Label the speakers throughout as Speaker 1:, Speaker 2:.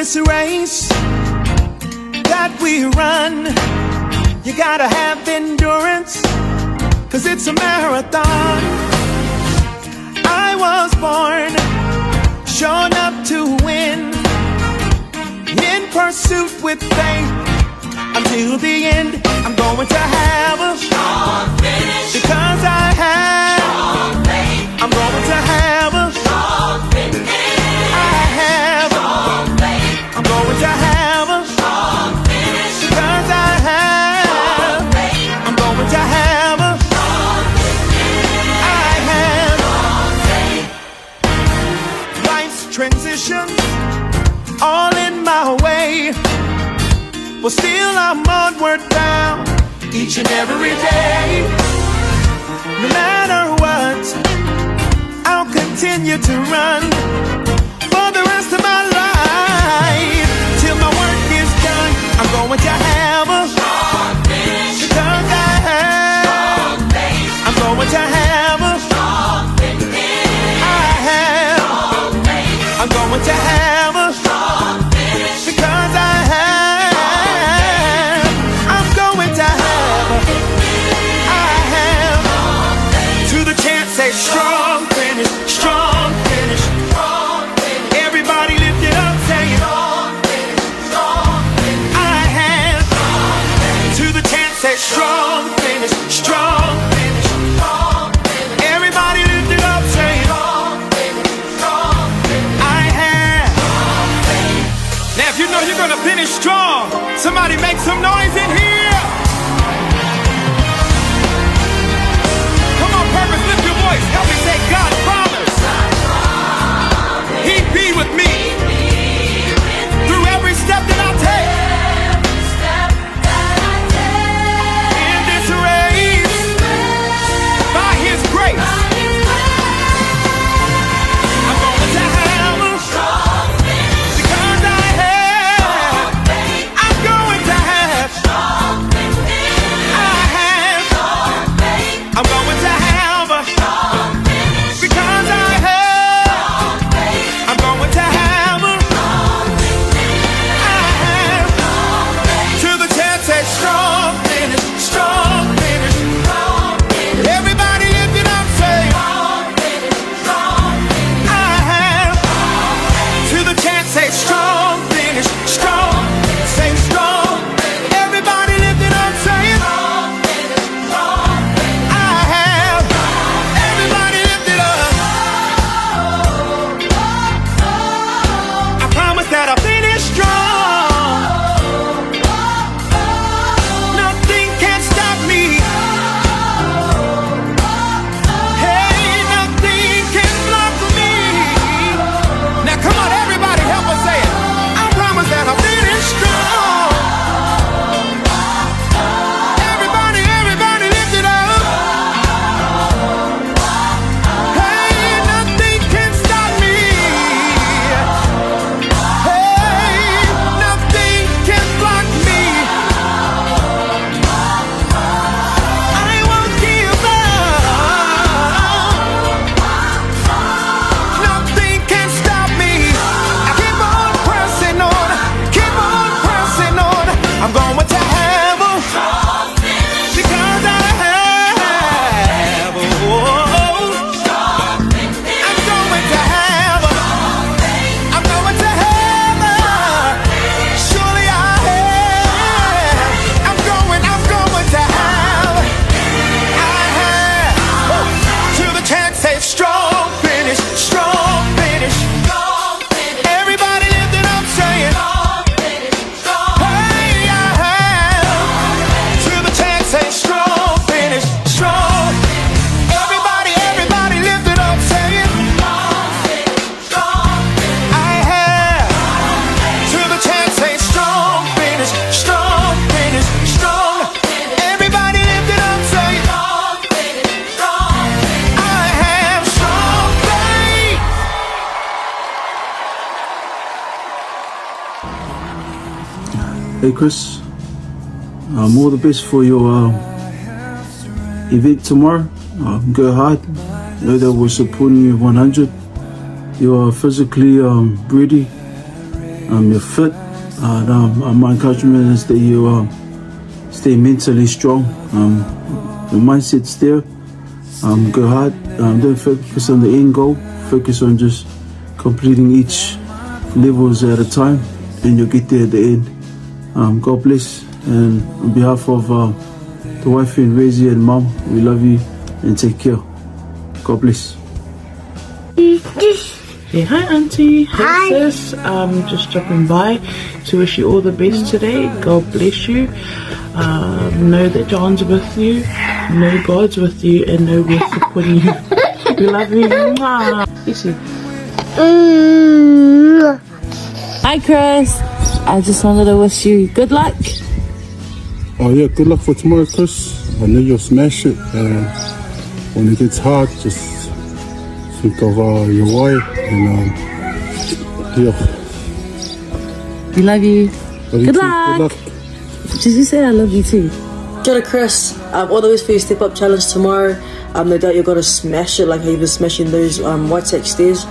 Speaker 1: this race that we run, you gotta have endurance, 'cause it's a marathon. I was born, shown up to win, in pursuit with faith, until the end. I'm going to have a strong finish, because I have strong faith. I'm going to have a strong finish. I have strong faith. I'm going to have a strong finish, because I have strong faith. I'm going to have a strong finish. I have strong faith. Life's transitions all in my way, but still I'm onward bound each and every day. No matter what, I'll continue to run for the rest of my life, till my work is done. I'm going to have a strong finish, because I have strong faith. I'm going to have a strong finish. I have strong faith. I'm going to have a strong finish, because I have. I'm going to have. I have. To the chance, say strong finish, strong finish. Everybody lift it up, say it. I have. To the chance, say strong finish, strong finish. Everybody lift it up, say it. I have. Now if you know you're gonna finish strong, somebody make some noise in here. Come on, Purpose, lift your voice. Help me say God promise. He'd be with me through every step that I take. In this race, by His grace, I'm going to have a strong finish, because I have. I'm going to have strong finish. I have. I'm going to have a strong finish, because I have. I'm going to have a strong finish. I have. To the chance, say strong finish, strong finish. Everybody lift it up, say I have. To the chance, say strong finish, strong. Say strong. Everybody lift it up, say it. I have. Everybody lift it up. I promise that I'll finish strong. Nothing can stop me. Hey, nothing can block me. Now come on, everybody, help us say it. I promise that I'll finish strong. Everybody, everybody lift it up. Hey, nothing can stop me. Hey, nothing can block me. I won't give up. Nothing can stop me. I keep on pressing on. Keep on pressing on. I'm going to have a strong finish, because I have. Oh, I'm going to have a. I'm going to have a. Surely I have. I'm going to have. I have. To the chance, say strong finish, strong finish. Everybody lift it up, say it. Hey, I have. To the chance, say strong finish, strong. Everybody, everybody lift it up, say it. I have. To the chance, say strong finish, strong finish, strong. Everybody lift it up, say it. I have strong faith.
Speaker 2: Hey Chris, all the best for your event tomorrow. Go hard. Know that we're supporting you 100. You are physically ready. you're fit. My encouragement is that you stay mentally strong. Your mindset's there. Go hard. Don't focus on the end goal. Focus on just completing each levels at a time, and you'll get there at the end. God bless. And on behalf of the wife and Rezi and Mom, we love you and take care. God bless.
Speaker 3: Yeah, hi Auntie. Hey sis. Just dropping by to wish you all the best today. God bless you. Know that John's with you. Know God's with you, and know we're supporting you. We love you. Mwah. Yes, you.
Speaker 4: Hi Chris. I just wanted to wish you good luck.
Speaker 5: Oh yeah, good luck for tomorrow, Chris. I know you'll smash it. When it gets hard, just think of your wife and yeah.
Speaker 4: We love you.
Speaker 5: Love you
Speaker 4: Good
Speaker 5: too.
Speaker 4: luck.
Speaker 5: Good luck.
Speaker 4: Did you say I love you too?
Speaker 6: Kia ora, Chris. All the best for your step up challenge tomorrow. No doubt you're gonna smash it like how you've been smashing those white sack stairs.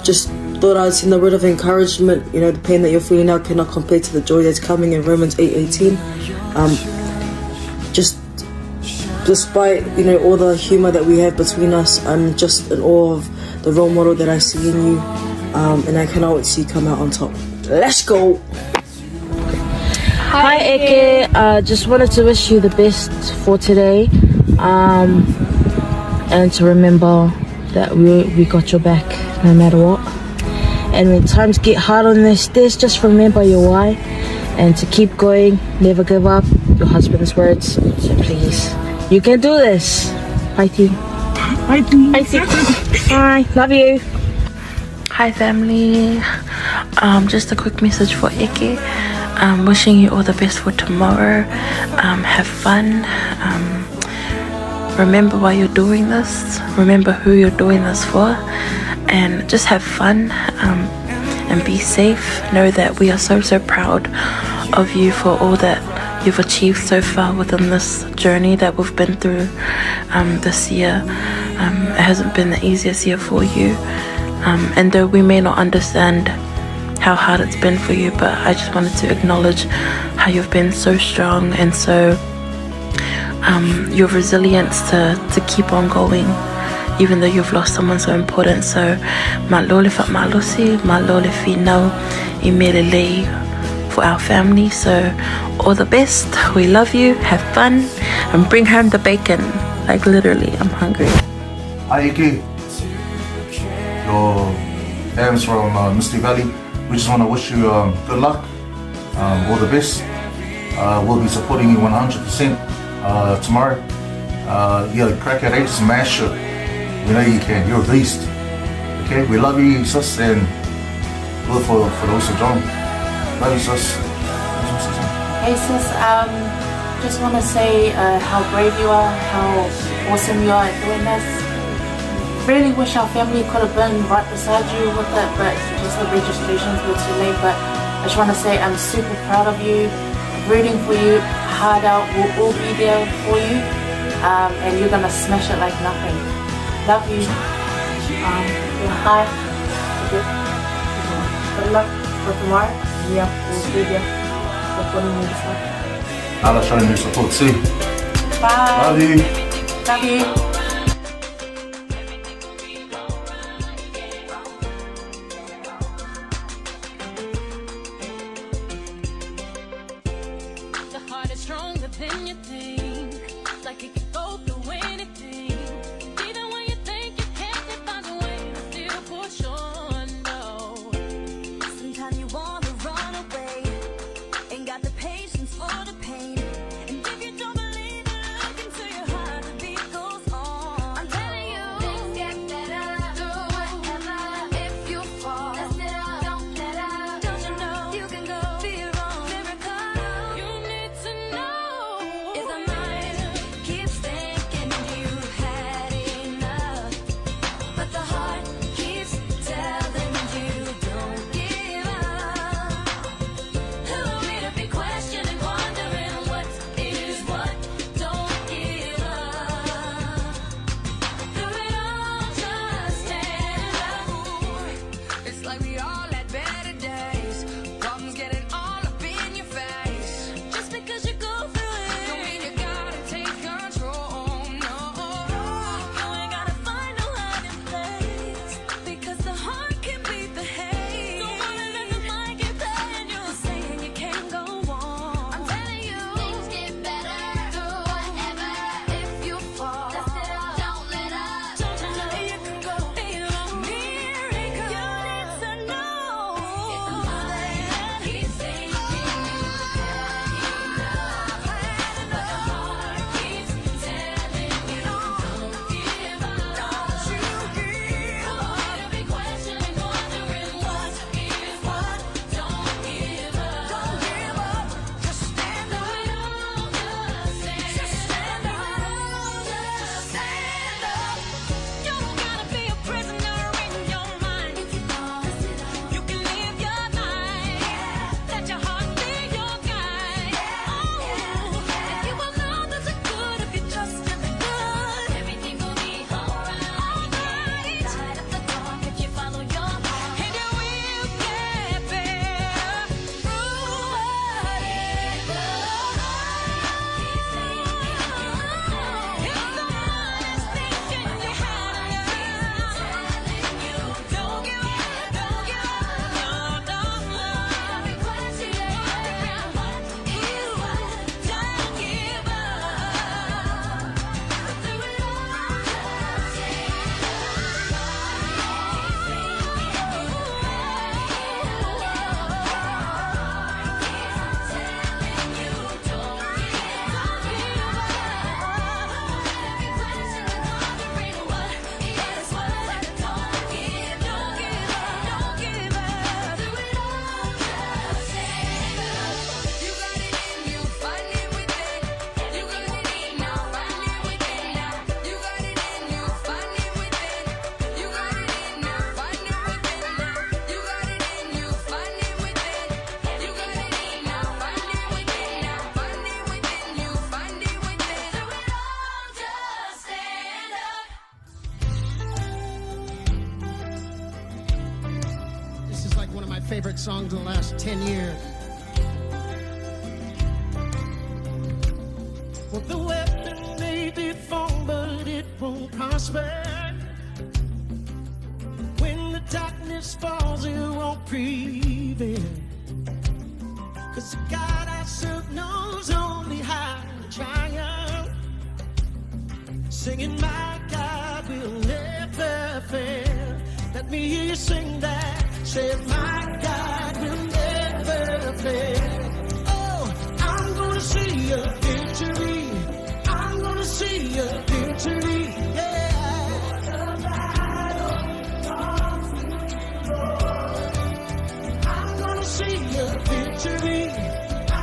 Speaker 6: Just thought I'd send a word of encouragement. You know, the pain that you're feeling now cannot compare to the joy that's coming in Romans 8:18. Just despite, you know, all the humour that we have between us, I'm just in awe of the role model that I see in you, and I cannot wait to see you come out on top. Let's go!
Speaker 4: Hi Eke. Just wanted to wish you the best for today, and to remember that we got your back no matter what. And when times get hard on the stairs, just remember your why, and to keep going, never give up. Your husband's words. So please, you can do this. Fighting. Fighting. Bye. Love you.
Speaker 7: Hi family. Just a quick message for Eke. Wishing you all the best for tomorrow. Have fun. Remember why you're doing this. Remember who you're doing this for, and just have fun. And be safe. Know that we are so proud of you for all that you've achieved so far within this journey that we've been through this year. It hasn't been the easiest year for you, and though we may not understand how hard it's been for you, but I just wanted to acknowledge how you've been so strong, and so your resilience to keep on going even though you've lost someone so important. So malole fa malosi, malole finau imelele for our family. So all the best. We love you. Have fun and bring home the bacon. Like literally, I'm hungry.
Speaker 8: Hi Ike, your fans from Misty Valley. We just want to wish you good luck, all the best. We'll be supporting you 100% tomorrow. Yeah, crack at 8, smash it. We know you can. You're a beast. Okay, we love you, sis, and good for also John. Love you, sis.
Speaker 9: Hey sis, just want to say how brave you are, how awesome you are at doing this. Really wish our family could have been right beside you with it, but just the registrations were too late. But I just want to say I'm super proud of you, rooting for you, hard out, we'll all be there for you, and you're going to smash it like nothing. Love you. Hi. Good luck for tomorrow. Yeah, we'll be there supporting you this one.
Speaker 8: I'll show you support too.
Speaker 9: Bye.
Speaker 8: Love you.
Speaker 9: Love you.
Speaker 10: Stronger than you think, like it could go through anything. Even when you think you can't, it finds a way to still push on. No, sometimes you wanna run away, ain't got the patience for the pain. And if you don't believe it, look into your heart, the beat goes on. I'm telling you, things get better. Do whatever if you fall. Let's get up, don't let up. Don't you know you can go be your own miracle? You need to know. If the mind keeps thinking you've had enough, but the heart keeps telling you don't give up.
Speaker 11: favorite songs in the last 10 years. Well, the weapon may be formed, but it won't prosper. When the darkness falls, it won't prevail. 'Cause the God I serve knows only how to triumph. Singing, my God will never fail. Let me hear you sing that. Say, my God will never fail. Oh, I'm gonna see a victory. I'm gonna see a victory. Yeah. I'm gonna see a victory.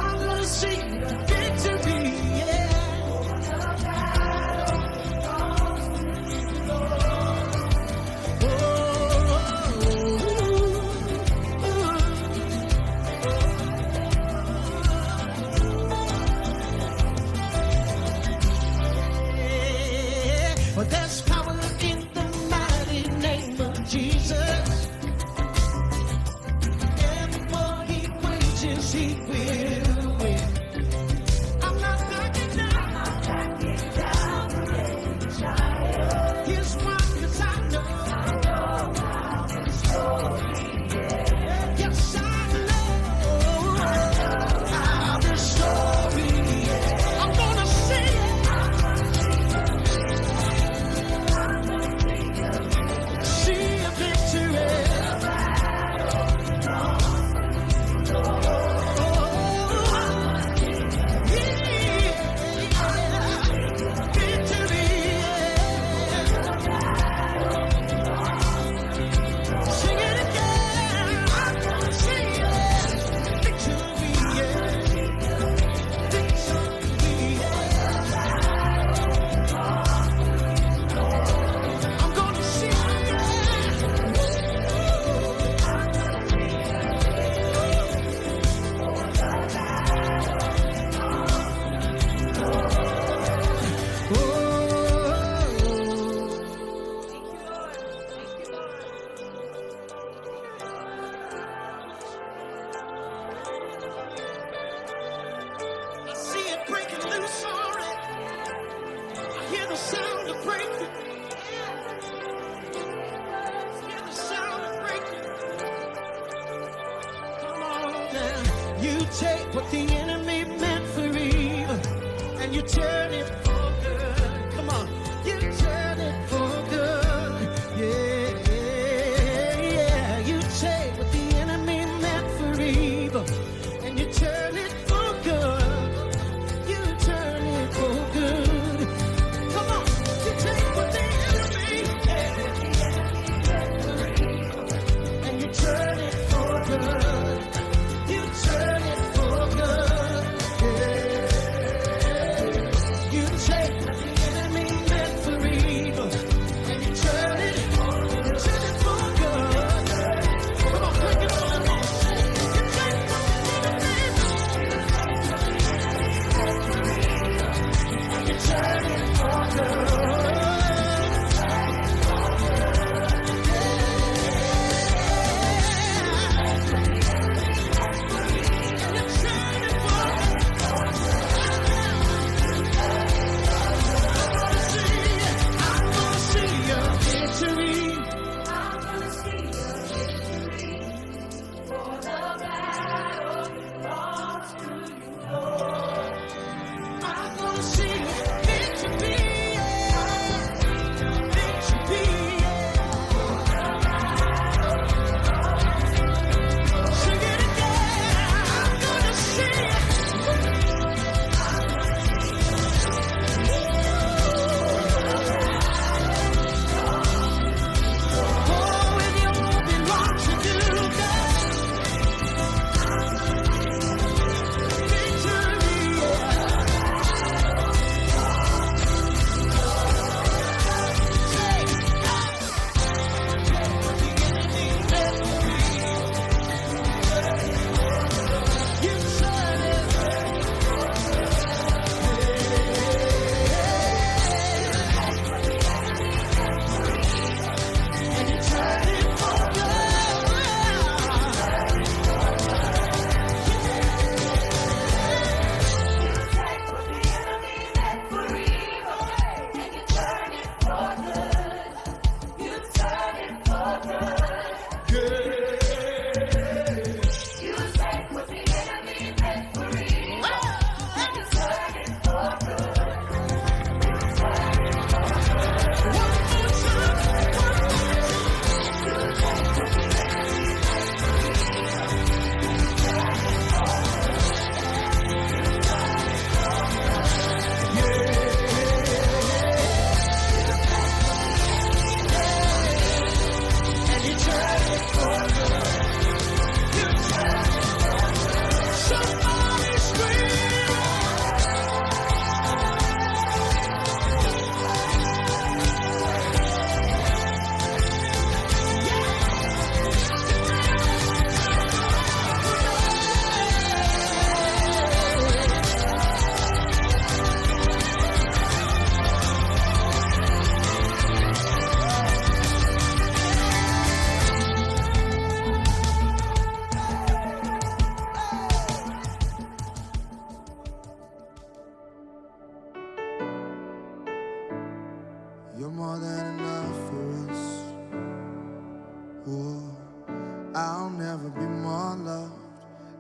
Speaker 11: I'm gonna see a victory. Yeah. But there's power in the mighty name of Jesus. And what he wages, he will win. I'm not backing down. Here's why, 'cause I know how the story ends. Yes, I know how the story ends. I'm gonna sing it. See a victory. Victory. Sing it again. I'm gonna sing it. Victory. Victory. I'm gonna sing it. I see it breaking loose already. I hear the sound of breaking. Hear the sound of breaking. Come on now. You take what the enemy meant for evil, and you turn it for good. Come on, you turn it for good. Yeah, yeah. You take what the enemy meant for evil, and you turn it for good. You turn it for good. Come on, you take what the enemy and you turn it for good. You turn it for good. Yeah. You take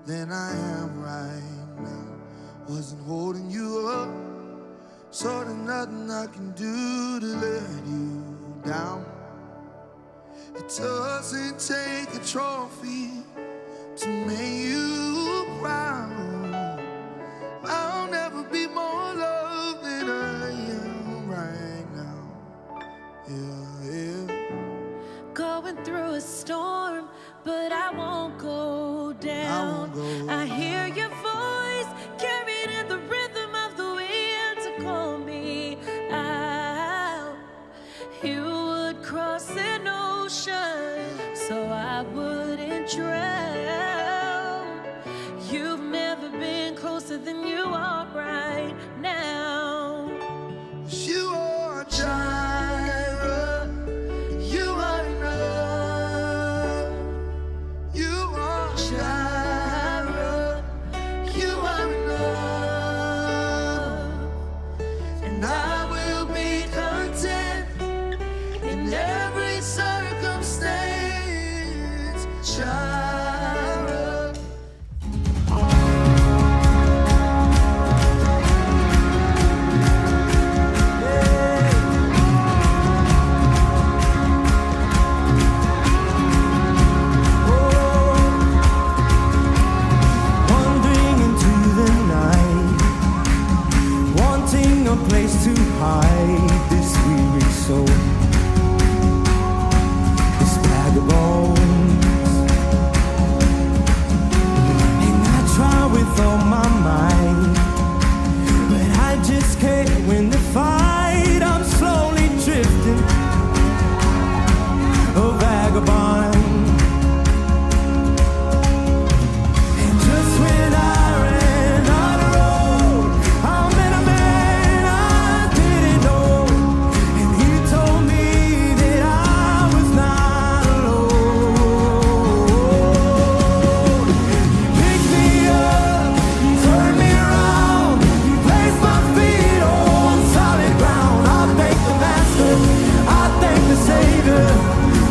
Speaker 11: than I am right now. Wasn't holding you up, so there's nothing I can do to let you down. It doesn't take a trophy to make you proud. I'll never be more loved than I am right now. Yeah, yeah.
Speaker 10: Going through a storm, but I won't go down. I hear your voice carried in the rhythm of the wind to call me out. You would cross an ocean so I wouldn't drown. You've never been closer than you are right now.
Speaker 11: You are Jireh. You are enough. You are Jireh. You are enough. And I will be content in every circumstance. Jireh.
Speaker 1: Wandering into the night, wanting a place to hide this weary soul, this bag of bones. And I try with all my might, but I just can't win the fight. I'm slowly drifting, a vagabond. And just when I ran out of road, I met a man I didn't know, and he told me that I was not alone. He picked me up, he turned me around, he placed my feet on solid ground. I thank the Master, I thank the Savior,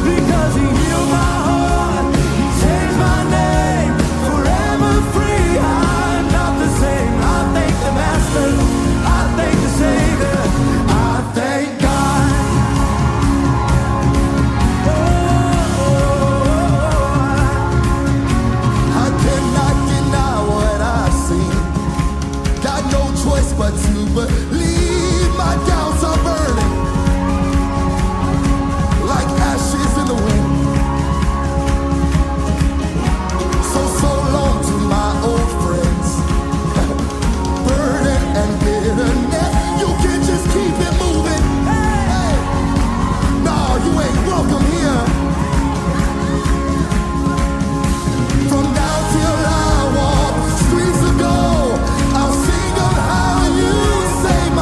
Speaker 1: because he healed my heart, he changed my name, forever free. I'm not the same. I thank the Master, I thank the Savior, I thank God.
Speaker 11: I cannot deny what I see. Got no choice but to believe. My doubts are burning like ashes in the wind. So long to my old friends. Burden and bitterness, you can just keep it moving. Hey. No, you ain't welcome here. From now till I walk the streets of gold, I'll sing of how you saved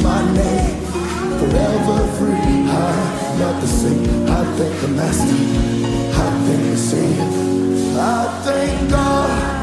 Speaker 11: my name, forever free. I love to sing. I thank the Master. I thank the Savior. I thank God.